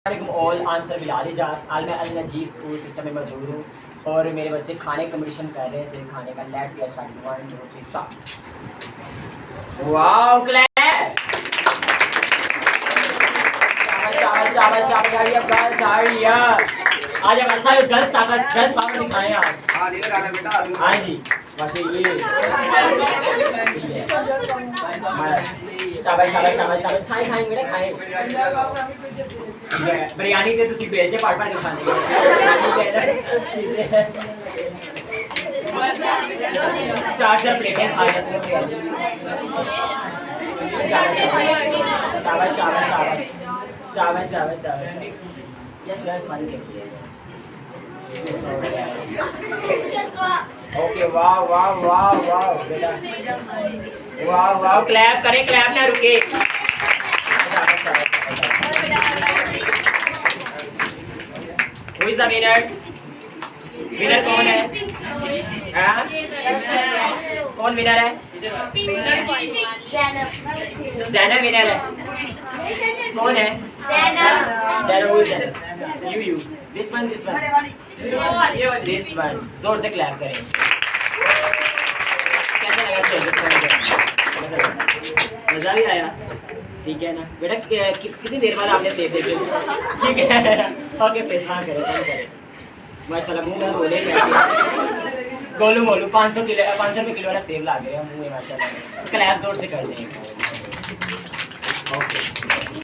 All I am sir Bilal Ijaz. आज मैं अल Najeeb school system में मौजूद हूँ और मेरे बच्चे खाने कंपटीशन कर रहे हैं। खाने का let's get started 1 2 3 start. Wow clap. शाबाश शाबाश शाबाश यार, ये गर्ल्स आ रही है। आज हम असल गर्ल्स ताकत गर्ल्स पावर दिखाएं आज। हां नहीं लगाना बेटा। हां जी बस ये शाबाश शाबाश शाबाश शाबाश। खाएं खाएं बेटा खाएं। बिरयानी दे तुसी बेचे पार्ट पार्ट खाने चार प्लेटें खा जाते हैं। शाबाश शाबाश शाबाश शाबाश शाबाश शाबाश। यस यार फन के ओके वाह वाह वाह वाह बेटा वाह वाह। क्लैप करें, क्लैप ना रुके। Who is the winner? Winner कौन है? कौन विनर है? ज़ैनब विनर है। कौन है? Zainab who is that? You this one this one जोर से क्लैप करें। कैसा लगा? मज़ा भी आया? ठीक है ना बेटा। कितनी देर बाद आपने सेब देखे? ठीक है ओके प्लीज हाँ करें माशाल्लाह। मुँह में बोले गोलू मोलू 500 रुपये किलो वाला सेब ला गए मुँह में माशाल्लाह। क्लैप जोर से कर दें। ओके